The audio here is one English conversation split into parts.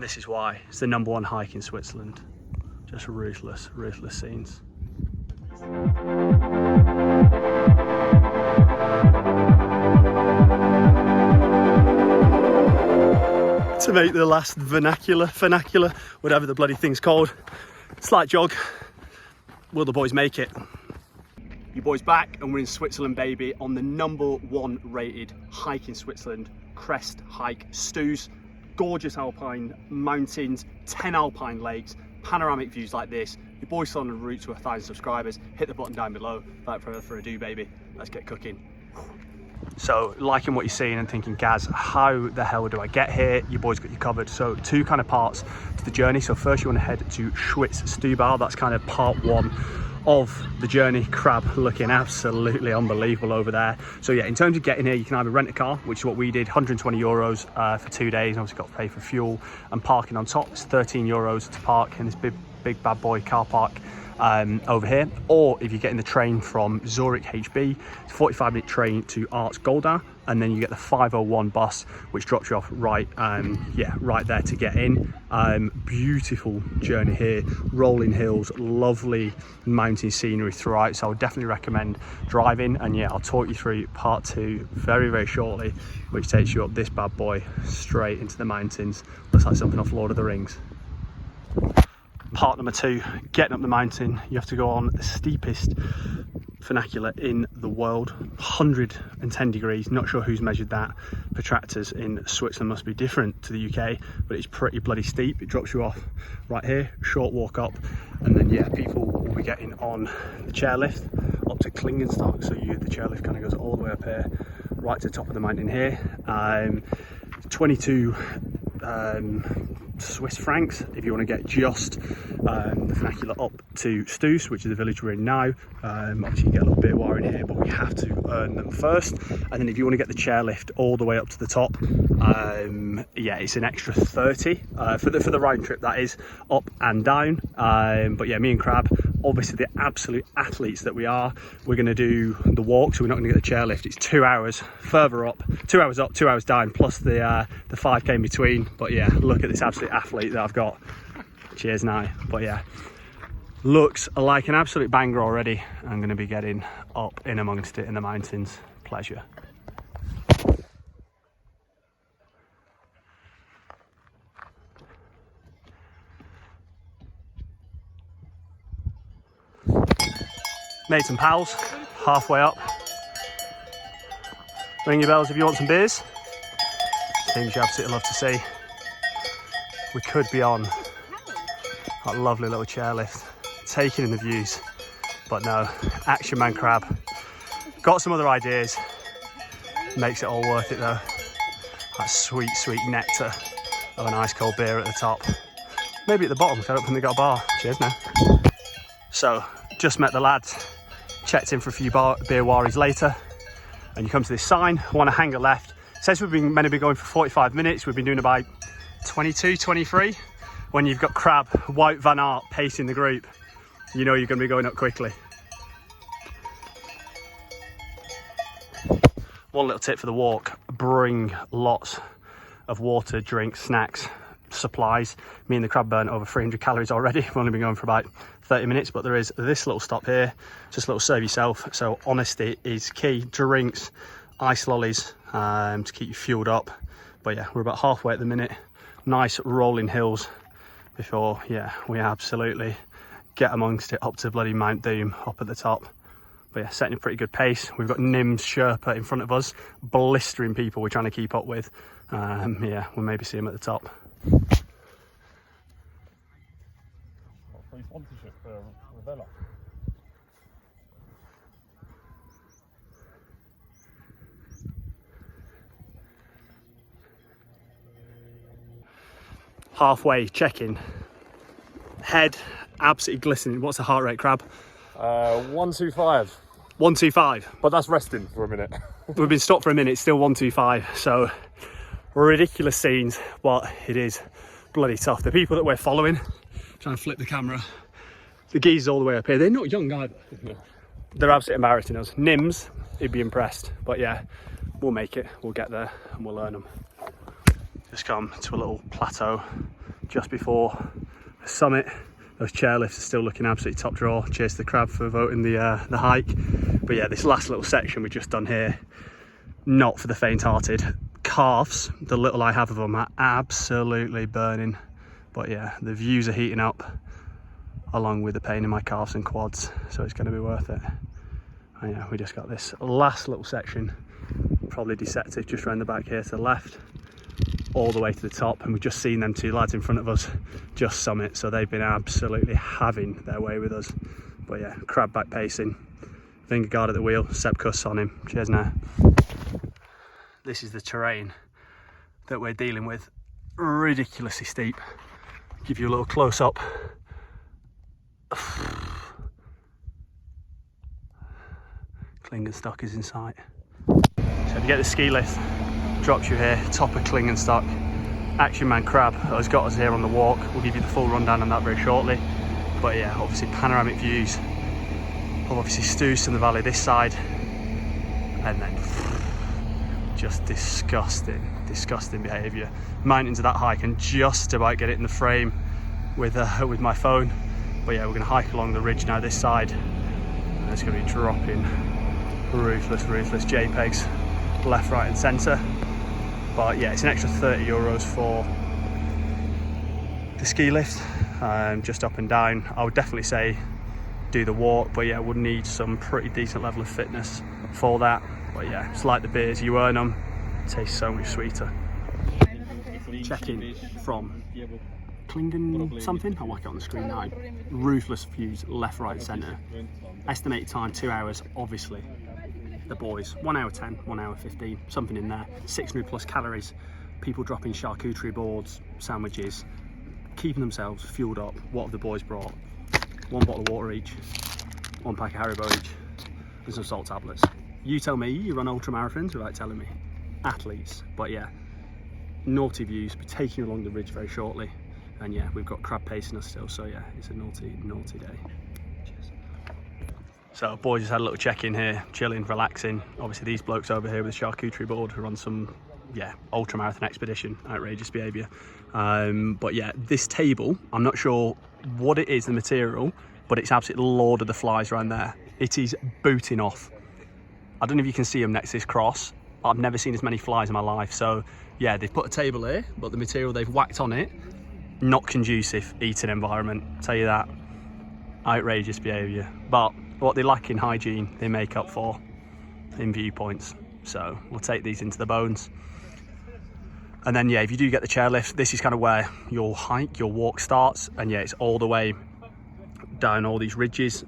This is why it's the #1 hike in Switzerland. Just ruthless, ruthless scenes. To make the last funicular, whatever the bloody thing's called, slight jog. Will the boys make it? Your boys back, and we're in Switzerland, baby, on the #1 rated hike in Switzerland, Crest Hike Stoos. Gorgeous alpine mountains, 10 alpine lakes, panoramic views like this. Your boys still on the route to 1,000 subscribers. Hit the button down below. Without further ado, baby, let's get cooking. So, liking what you're seeing and thinking, Gaz, how the hell do I get here? Your boys got you covered. So, two kind of parts to the journey. So first you want to head to Schwitzstubau. That's kind of part one of the journey. Crab looking absolutely unbelievable over there. So yeah, in terms of getting here, you can either rent a car, which is what we did, 120 euros for 2 days. Obviously got to pay for fuel and parking on top. It's 13 euros to park in this big bad boy car park over here. Or if you're getting the train from Zurich HB, it's a 45-minute train to Arzgolda, and then you get the 501 bus, which drops you off right there to get in. Beautiful journey here, rolling hills, lovely mountain scenery throughout, so I would definitely recommend driving. And yeah, I'll talk you through part two very shortly, which takes you up this bad boy straight into the mountains. Looks like something off Lord of the Rings. Part number two, getting up the mountain. You have to go on the steepest funicular in the world, 110 degrees. Not sure who's measured that. Protractors in Switzerland must be different to the UK, but it's pretty bloody steep. It drops you off right here, short walk up, and then yeah, people will be getting on the chairlift up to Klingenstock. So the chairlift kind of goes all the way up here, right to the top of the mountain here. 22 Swiss francs if you want to get just the funicular up to Stoos, which is the village we're in now. Obviously you get a little bit of wire in here, but we have to earn them first. And then if you want to get the chairlift all the way up to the top, yeah, it's an extra 30 for the round trip, that is, up and down. But yeah, me and Crab, obviously the absolute athletes that we are, we're going to do the walk, so we're not going to get the chairlift. It's 2 hours further up, 2 hours up, 2 hours down, plus the 5k in between. But yeah, look at this absolute athlete that I've got. Cheers now. But yeah, looks like an absolute banger already. I'm going to be getting up in amongst it in the mountains. Pleasure. Made some pals halfway up. Ring your bells if you want some beers. Things you absolutely love to see. We could be on that lovely little chairlift, taking in the views, but no, Action Man Crab. Got some other ideas. Makes it all worth it though. That sweet nectar of an ice cold beer at the top. Maybe at the bottom, because I don't think they got a bar. Cheers now. So, just met the lads. Checked in for a few beer waries later, and you come to this sign, want to hang a left. It says we've been meant to be going for 45 minutes. We've been doing about 22, 23. When you've got Crab, Wout van Aert pacing the group, you know you're going to be going up quickly. One little tip for the walk, bring lots of water, drinks, snacks, supplies. Me and the Crab burnt over 300 calories already. We've only been going for about 30 minutes, but there is this little stop here, just a little serve yourself. So honesty is key. Drinks, ice lollies to keep you fueled up. But yeah, we're about halfway at the minute. Nice rolling hills before, yeah, we absolutely get amongst it up to bloody Mount Doom up at the top. But yeah, setting a pretty good pace. We've got Nim's Sherpa in front of us, blistering people we're trying to keep up with. Yeah, we'll maybe see him at the top. Halfway, check-in. Head absolutely glistening. What's the heart rate, Crab? 125. 125. But that's resting for a minute. We've been stopped for a minute, still 125. So ridiculous scenes, but it is bloody tough. The people that we're following, trying to flip the camera, the geezers all the way up here, they're not young either. Yeah. They're absolutely embarrassing us. Nims, he'd be impressed. But yeah, we'll make it. We'll get there and we'll learn them. Just come to a little plateau just before the summit. Those chairlifts are still looking absolutely top drawer. Cheers to the crab for voting the hike. But yeah, this last little section we've just done here, not for the faint-hearted. Calves, the little I have of them, are absolutely burning. But yeah, the views are heating up along with the pain in my calves and quads, so it's going to be worth it. And yeah, we just got this last little section, probably deceptive, just around the back here to the left, all the way to the top, and we've just seen them two lads in front of us just summit, so they've been absolutely having their way with us. But yeah, crab back pacing, Vingegaard at the wheel, Seb Kuss on him. Cheers now. This is the terrain that we're dealing with, ridiculously steep. Give you a little close up. Klingenstock is in sight. So if you get the ski lift, drops you here, top of Klingenstock. Action Man Crab has got us here on the walk. We'll give you the full rundown on that very shortly. But yeah, obviously panoramic views of obviously Stoos in the valley this side, and then just disgusting behaviour. Mountains of that hike, and just about get it in the frame with my phone. But yeah, we're going to hike along the ridge now this side, and it's going to be dropping ruthless JPEGs left, right and centre. But yeah, it's an extra €30 for the ski lift, just up and down. I would definitely say do the walk, but yeah, would need some pretty decent level of fitness for that. But yeah, it's like the beers, you earn them, taste so much sweeter. Check-in from Klingen something, I'll whack it on the screen now. Ruthless views left, right, centre. Estimated time 2 hours, obviously. The boys, 1 hour 10, 1 hour 15, something in there. 600 plus calories. People dropping charcuterie boards, sandwiches, keeping themselves fueled up. What have the boys brought? 1 bottle of water each, 1 pack of Haribo each, and some salt tablets. You tell me, you run ultra marathons without telling me. Athletes. But yeah, naughty views. Be taking you along the ridge very shortly. And yeah, we've got crab pacing us still, so yeah, it's a naughty day. Cheers. So boys just had a little check-in here, chilling, relaxing. Obviously these blokes over here with the charcuterie board who are on some, yeah, ultra marathon expedition, outrageous behaviour. But yeah, this table, I'm not sure what it is, the material, but it's absolutely Lord of the Flies around there. It is booting off. I don't know if you can see them next to this cross. I've never seen as many flies in my life. So yeah, they've put a table here, but the material they've whacked on it, not conducive eating environment, tell you that. Outrageous behaviour. But what they lack in hygiene, they make up for in viewpoints. So we'll take these into the bones. And then yeah, if you do get the chairlift, this is kind of where your hike, your walk starts. And yeah, it's all the way down all these ridges,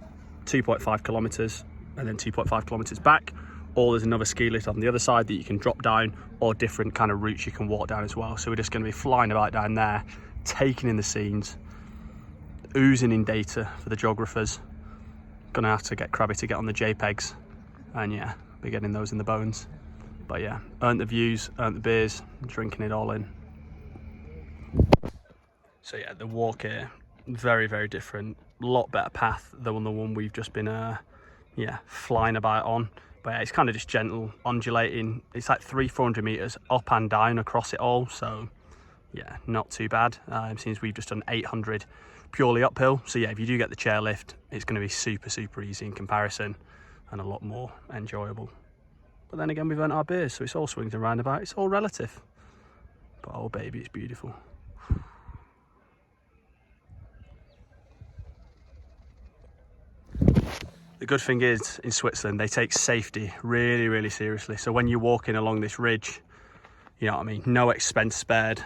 2.5 kilometres, and then 2.5 kilometres back. Or there's another ski lift on the other side that you can drop down, or different kind of routes you can walk down as well. So we're just going to be flying about down there, taking in the scenes, oozing in data for the geographers. Gonna have to get crabby to get on the JPEGs, and yeah, we're getting those in the bones. But yeah, earned the views, earned the beers, drinking it all in. So yeah, the walk here, very different, a lot better path than the one we've just been yeah, flying about on. But yeah, it's kind of just gentle, undulating. It's like 300-400 meters up and down across it all, so yeah, not too bad. Since we've just done 800 purely uphill. So yeah, if you do get the chairlift, it's going to be super easy in comparison, and a lot more enjoyable. But then again, we've earned our beers, so it's all swings and roundabouts. It's all relative. But oh baby, it's beautiful. The good thing is, in Switzerland, they take safety really seriously. So when you're walking along this ridge, you know what I mean, no expense spared,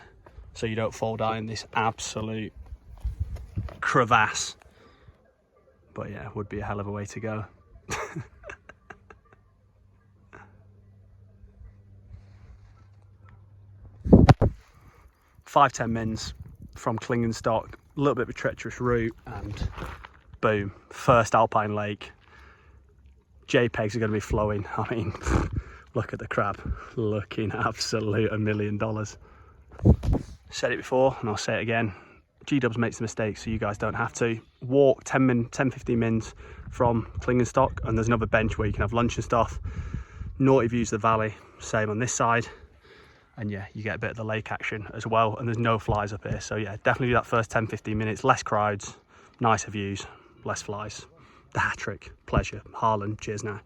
so you don't fall down this absolute crevasse. But yeah, would be a hell of a way to go. 5-10 mins from Klingenstock, a little bit of a treacherous route, and boom, first alpine lake. JPEGs are going to be flowing. I mean, look at the crab, looking absolute $1 million. Said it before and I'll say it again, G-Dubs makes the mistake, so you guys don't have to. Walk 10-15 mins from Klingenstock, and there's another bench where you can have lunch and stuff. Naughty views of the valley, same on this side. And yeah, you get a bit of the lake action as well, and there's no flies up here. So yeah, definitely do that first 10-15 minutes, less crowds, nicer views, less flies. The hat trick, pleasure. Harlan, cheers now.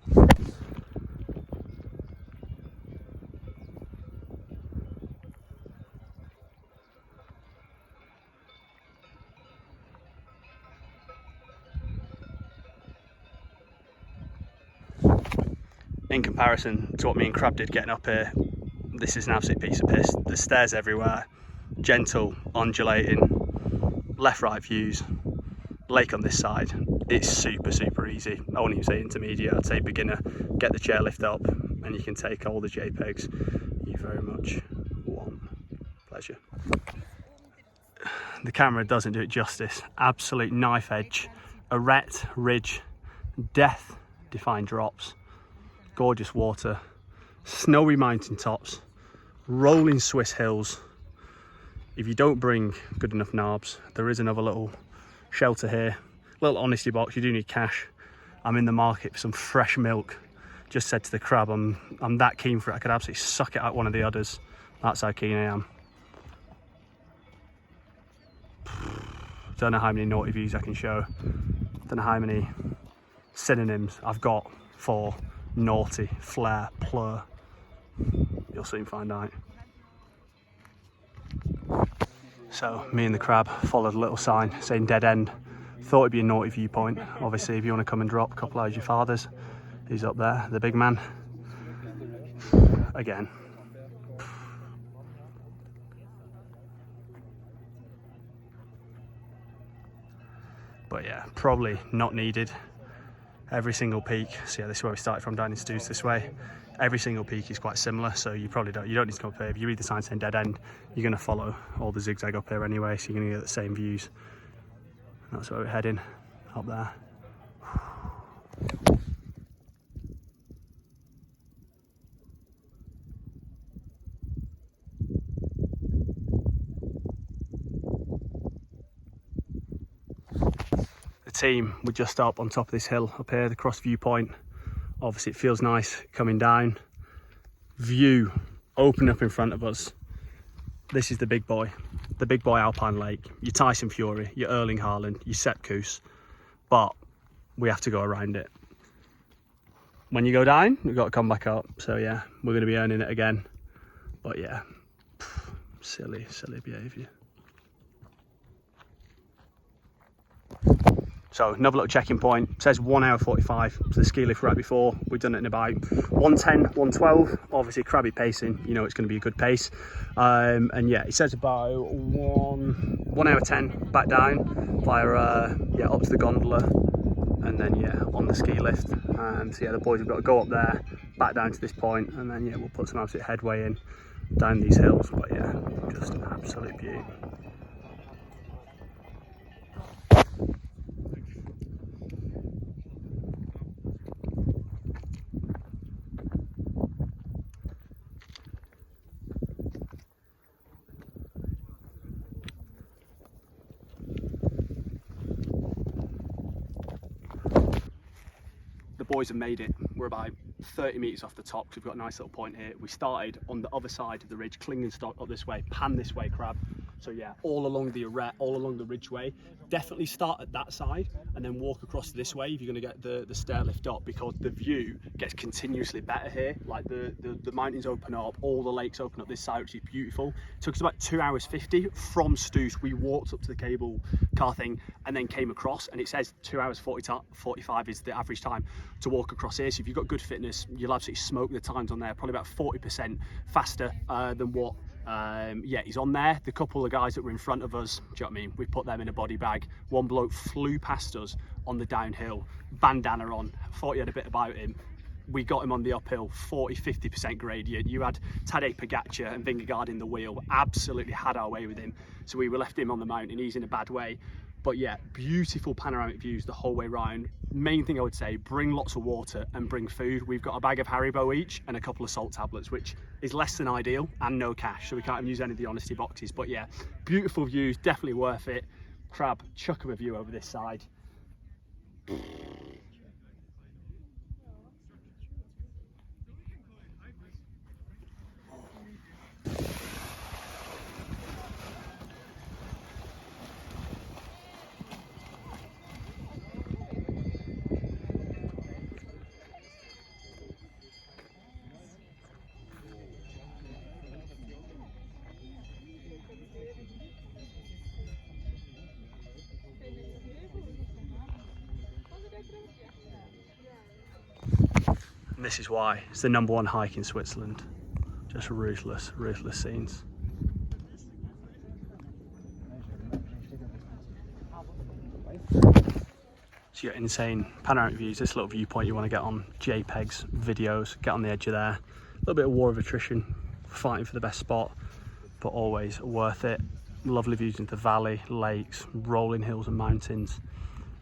In comparison to what me and Crab did getting up here, this is an absolute piece of piss. There's stairs everywhere, gentle, undulating, left-right views, lake on this side. It's super easy. I wouldn't even say intermediate, I'd say beginner. Get the chairlift up and you can take all the JPEGs you very much want. Pleasure. The camera doesn't do it justice. Absolute knife edge, arete, ridge, death defying drops, gorgeous water, snowy mountain tops, rolling Swiss hills. If you don't bring good enough knobs, there is another little shelter here, little honesty box. You do need cash. I'm in the market for some fresh milk. Just said to the Crab, I'm that keen for it, I could absolutely suck it out one of the others. That's how keen I am. Don't know how many naughty views I can show. Don't know how many synonyms I've got for naughty, flair, plur. You'll soon find out. So me and the Crab followed a little sign saying dead end. Thought it'd be a naughty viewpoint. Obviously, if you want to come and drop a couple of your fathers, he's up there, the big man. Again. But yeah, probably not needed. Every single peak, so yeah, this is where we started from, down in Stoos this way. Every single peak is quite similar, so you don't need to come up here. If you read the sign saying dead end, you're going to follow all the zigzag up here anyway, so you're going to get the same views. And that's where we're heading, up there. The team were just up on top of this hill up here, the cross viewpoint. Obviously it feels nice coming down. View open up in front of us. This is the big boy alpine lake. Your Tyson Fury, your Erling Haaland, your Sepp Kuss. But we have to go around it. When you go down, we've got to come back up. So yeah, we're going to be earning it again. But yeah, silly behaviour. So another little checking point, it says 1 hour 45, so the ski lift right before, we've done it in about 110, 112, obviously crabby pacing, you know it's going to be a good pace. And yeah, it says about 1 hour 10 back down via, up to the gondola, and then yeah, on the ski lift. So yeah, the boys have got to go up there, back down to this point, and then yeah, we'll put some absolute headway in down these hills, but yeah, just an absolute beauty. The boys have made it. We're about 30 metres off the top because we've got a nice little point here. We started on the other side of the ridge, clinging stock up this way, pan this way, Crab. So yeah, all along the arete, all along the ridgeway. Definitely start at that side and then walk across this way if you're going to get the stair lift up, because the view gets continuously better here. Like the mountains open up, all the lakes open up this side, which is beautiful. It took us about 2 hours 50 from Stoos. We walked up to the cable car thing and then came across, and it says 2 hours 45 is the average time to walk across here. So if you've got good fitness, you'll absolutely smoke the times on there, probably about 40% faster than what he's on there. The couple of guys that were in front of us, do you know what I mean, we put them in a body bag. One bloke flew past us on the downhill, bandana on, thought he had a bit about him. We got him on the uphill, 40-50% gradient. You had Tadej Pogacar and Vingegaard in the wheel, absolutely had our way with him. So we were left him on the mountain, he's in a bad way. But yeah, beautiful panoramic views the whole way round. Main thing I would say, bring lots of water and bring food. We've got a bag of Haribo each and a couple of salt tablets, which is less than ideal, and no cash, so we can't even use any of the honesty boxes. But yeah, beautiful views, definitely worth it. Crab, chuck of a view over this side. And this is why it's the #1 hike in Switzerland. Just ruthless, ruthless scenes. So you get insane panoramic views. This little viewpoint you want to get on JPEGs, videos, get on the edge of there. A little bit of war of attrition, fighting for the best spot, but always worth it. Lovely views into the valley, lakes, rolling hills and mountains.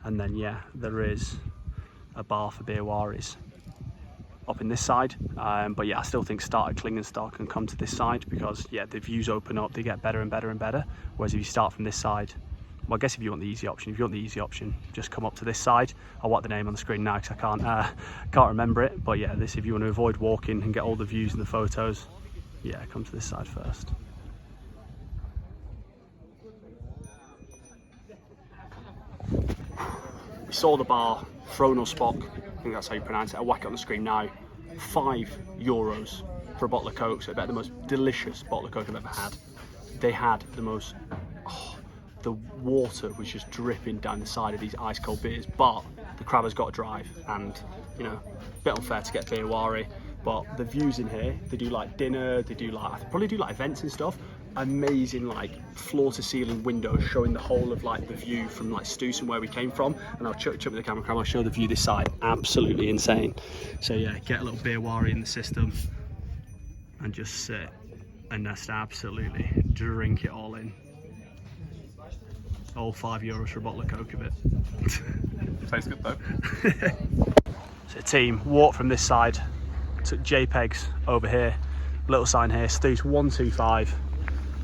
And then yeah, there is a bar for beer waris up in this side, but yeah, I still think start at Klingenstock and come to this side, because yeah, the views open up, they get better and better and better. Whereas if you start from this side, well, I guess if you want the easy option, just come up to this side. I'll whack the name on the screen now because I can't remember it. But yeah, this, if you want to avoid walking and get all the views and the photos, yeah, come to this side first. We saw the bar, Fronal Spock, I think that's how you pronounce it. I'll whack it on the screen now. €5 for a bottle of Coke, so about the most delicious bottle of Coke I've ever had. They had the most, the water was just dripping down the side of these ice cold beers, but the crab has got to drive, and you know, a bit unfair to get beer wari, but the views in here, they do like dinner, they do like, probably do like events and stuff. Amazing like floor to ceiling windows showing the whole of like the view from like Stoos and where we came from. And I'll chuck with the camera, I'll show the view this side. Absolutely insane. So yeah, get a little beer wari in the system and just sit and just absolutely drink it all in. All €5 for a bottle of Coke of it. Tastes good though. So team, walk from this side, took JPEGs over here, little sign here, Stoos 125,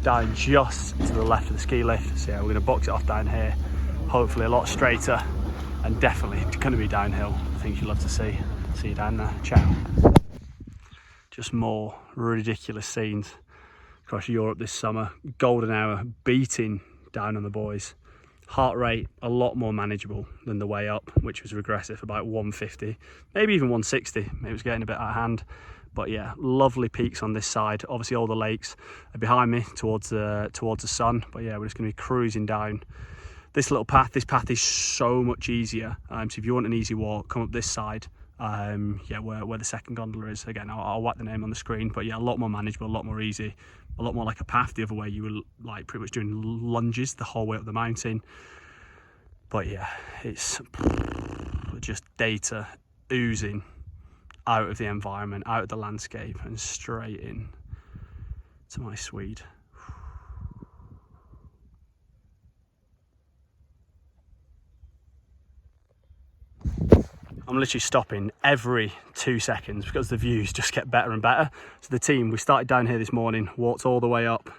down just to the left of the ski lift. So yeah, we're going to box it off down here, hopefully a lot straighter, and definitely going to be downhill. Things you love to see. See you down there. Ciao. Just more ridiculous scenes across Europe this summer. Golden hour beating down on the boys. Heart rate a lot more manageable than the way up, which was regressive, about 150, maybe even 160. It was getting a bit out of hand. But yeah, lovely peaks on this side. Obviously all the lakes are behind me towards the sun. But yeah, we're just going to be cruising down this little path. This path is so much easier. So if you want an easy walk, come up this side. Yeah, where the second gondola is. Again, I'll whack the name on the screen. But yeah, a lot more manageable, a lot more easy, a lot more like a path. The other way, you were like pretty much doing lunges the whole way up the mountain. But yeah, it's just data oozing out of the environment, out of the landscape, and straight in to my Swede. I'm literally stopping every 2 seconds because the views just get better and better. So the team, we started down here this morning, walked all the way up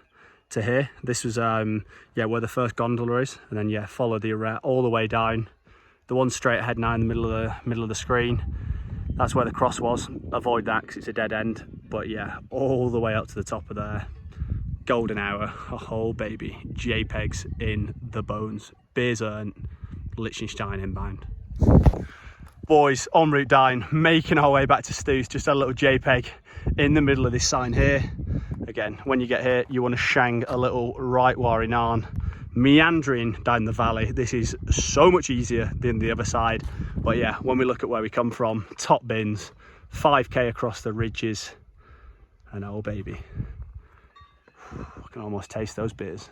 to here. This was yeah, where the first gondola is, and then yeah, followed the arete all the way down. The one straight ahead now in the middle of the screen. That's where the cross was. Avoid that because it's a dead end. But yeah, all the way up to the top of there. Golden hour. Oh baby. JPEGs in the bones. Beers earned. Liechtenstein inbound. Boys, en route down, making our way back to Stoos. Just a little JPEG in the middle of this sign here. Again, when you get here, you want to shang a little right wari narn. Meandering down the valley. This is so much easier than the other side. But yeah, when we look at where we come from, top bins, 5k across the ridges, and oh baby, I can almost taste those beers.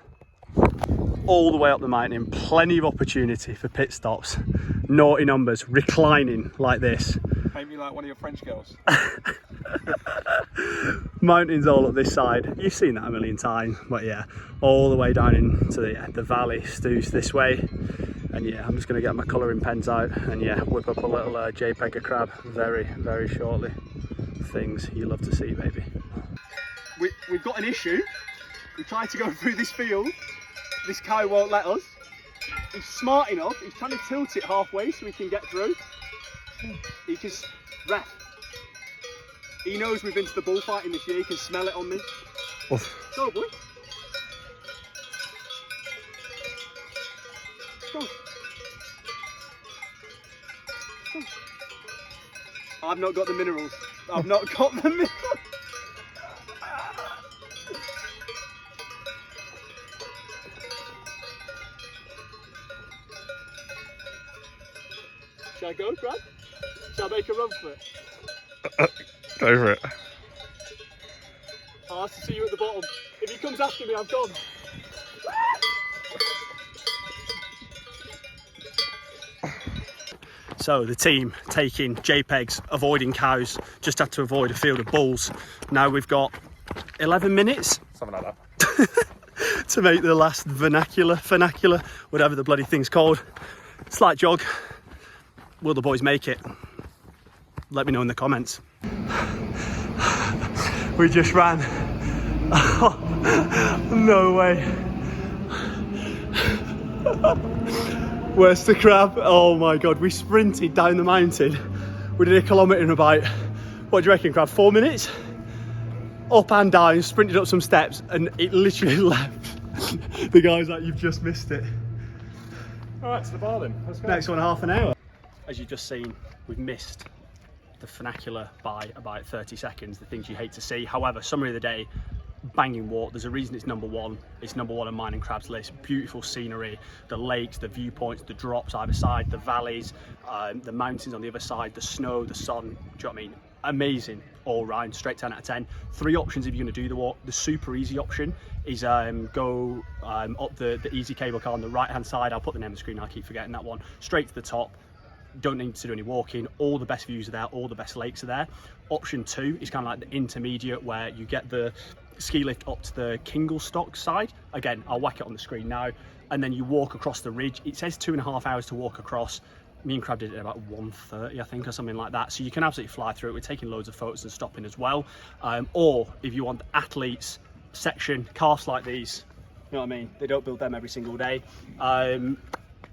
All the way up the mountain, plenty of opportunity for pit stops. Naughty numbers, reclining like this. Paint me like one of your French girls. Mountains all up this side. You've seen that a million times, but yeah, all the way down into the valley, Stoos this way. And yeah, I'm just going to get my colouring pens out and yeah, whip up a little JPEG of crab very, very shortly. Things you love to see, baby. We've got an issue. We tried to go through this field. This cow won't let us. He's smart enough. He's trying to tilt it halfway so we can get through. He just ref. He knows we've been to the bullfighting this year. He can smell it on me. Oof. Go, boy. Go. Go. I've not got the minerals. I've not got the minerals. Shall I go, Brad? Shall I make a run for it? Go for it. I'll have to see you at the bottom. If he comes after me, I've gone. So the team taking JPEGs, avoiding cows, just had to avoid a field of bulls. Now we've got 11 minutes Something like that. to make the last funicular, whatever the bloody thing's called. Slight jog. Will the boys make it? Let me know in the comments. We just ran. Oh, no way. Where's the crab? Oh my god, we sprinted down the mountain. We did a kilometre in about, what do you reckon, crab? 4 minutes? Up and down, sprinted up some steps, and it literally left. The guy's like, you've just missed it. Alright, to the bar then. Let's go. Next one, half an hour. As you've just seen, we've missed the funicular by about 30 seconds, the things you hate to see. However, summary of the day, banging walk. There's a reason it's number one. It's number one on mine and Crab's list. Beautiful scenery, the lakes, the viewpoints, the drops either side, the valleys, the mountains on the other side, the snow, the sun. Do you know what I mean? Amazing all round, straight 10 out of 10. Three options if you're going to do the walk. The super easy option is go up the easy cable car on the right hand side. I'll put the name on the screen, I'll keep forgetting that one. Straight to the top. Don't need to do any walking. All the best views are there, all the best lakes are there. Option two is kind of like the intermediate, where you get the ski lift up to the Kinglestock side. Again, I'll whack it on the screen now, and then you walk across the ridge. It says 2.5 hours to walk across. Me and Crab did it at about 1:30, I think, or something like that. So you can absolutely fly through it. We're taking loads of photos and stopping as well. Or if you want the athletes section, calves like these, you know what I mean? They don't build them every single day.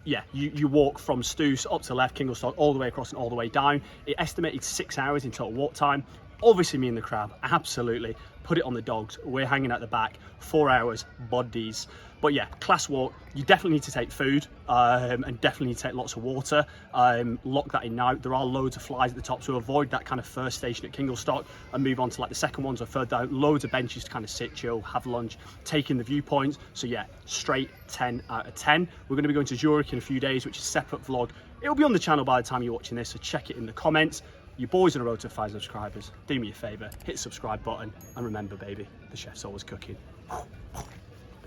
Yeah, you walk from Stoos up to the left, Kinglestock, all the way across and all the way down. It estimated 6 hours in total walk time. Obviously, me and the Crab, absolutely, put it on the dogs. We're hanging at the back, 4 hours, bodies. But yeah, class walk. You definitely need to take food and definitely need to take lots of water. Lock that in now. There are loads of flies at the top, so avoid that kind of first station at Kinglestock and move on to like the second ones or further down. Loads of benches to kind of sit, chill, have lunch, take in the viewpoints. So yeah, straight 10 out of 10. We're going to be going to Zurich in a few days, which is a separate vlog. It'll be on the channel by the time you're watching this, so check it in the comments. You boys on the road to 5 subscribers. Do me a favour, hit the subscribe button, and remember, baby, the chef's always cooking.